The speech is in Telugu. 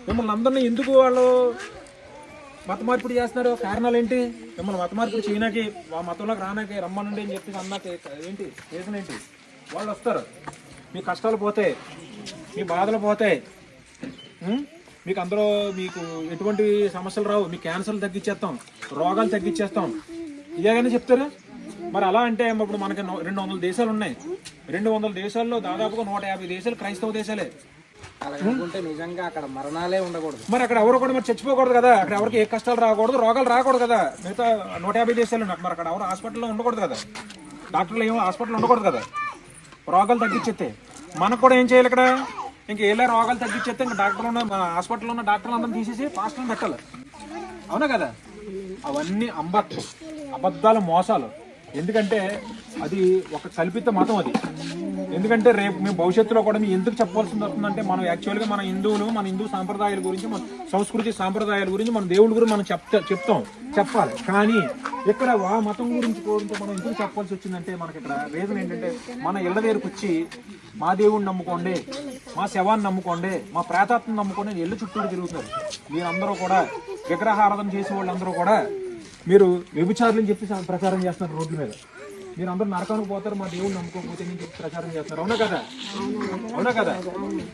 మిమ్మల్ని అందరినీ ఎందుకు వాళ్ళు మత మార్పిడి చేస్తున్నారు? కారణాలు ఏంటి? మిమ్మల్ని మత మార్పిడి చేయడానికి, ఆ మతంలోకి రానాకి రమ్మనండి అని చెప్పి అన్నాక ఏంటి రీజన్ ఏంటి? వాళ్ళు వస్తారు, మీ కష్టాలు పోతాయి, మీ బాధలు పోతాయి, మీకు అందరూ మీకు ఎటువంటి సమస్యలు రావు, మీ క్యాన్సర్లు తగ్గించేస్తాం, రోగాలు తగ్గించేస్తాం, ఇదేగానే చెప్తారు. మరి అలా అంటే ఇప్పుడు మనకి 200 దేశాలు ఉన్నాయి. 200 దేశాల్లో దాదాపుగా 150 దేశాలు క్రైస్తవ దేశాలే. అలాగే నిజంగా అక్కడ మరణాలే ఉండకూడదు. మరి అక్కడ ఎవరు కూడా మరి చచ్చిపోకూడదు కదా, అక్కడ ఎవరికి ఏ కష్టాలు రాకూడదు, రోగాలు రాకూడదు కదా. మిగతా 150 దేశాలు ఉన్నాయి, మరి అక్కడ ఎవరు హాస్పిటల్లో ఉండకూడదు కదా, డాక్టర్లు ఏమో హాస్పిటల్ ఉండకూడదు కదా, రోగాలు తగ్గించేస్తే. మనకు కూడా ఏం చేయాలి ఇక్కడ? ఇంక ఏలా రోగాలు తగ్గించేస్తే ఇంకా డాక్టర్లు ఉన్న హాస్పిటల్లో ఉన్న డాక్టర్లు అందరం తీసేసి పాస్టర్లు పెట్టాలి, అవునా కదా? అవన్నీ అబద్ధాలు, మోసాలు. ఎందుకంటే అది ఒక కల్పిత మతం అది. ఎందుకంటే రేపు మేము భవిష్యత్తులో కూడా మేము ఎందుకు చెప్పాల్సింది వస్తుందంటే, మనం యాక్చువల్గా మన హిందువులు, మన హిందూ సాంప్రదాయాల గురించి, మన సంస్కృతి సాంప్రదాయాల గురించి, మన దేవుడి గురించి మనం చెప్పాలి. కానీ ఇక్కడ ఆ మతం గురించి మనం ఎందుకు చెప్పాల్సి వచ్చిందంటే, మనకి ఇక్కడ రీజన్ ఏంటంటే, మన ఇళ్ళ దగ్గరకు వచ్చి మా దేవుడిని నమ్ముకోండి, మా శవాన్ని నమ్ముకోండి, మా ప్రేతాత్మని నమ్ముకోండి అని ఇళ్ళు చుట్టూ తిరుగుతారు. మీరందరూ కూడా విగ్రహారాధన చేసే వాళ్ళందరూ కూడా మీరు వ్యభిచారులని చెప్పి ప్రచారం చేస్తున్నారు రోడ్ల మీద. మీరు అందరూ నరకానికి పోతారు, మా దేవుడిని నమ్ముకోకపోతే నేను చెప్పి ప్రచారం చేస్తున్నారు, అవునా కదా?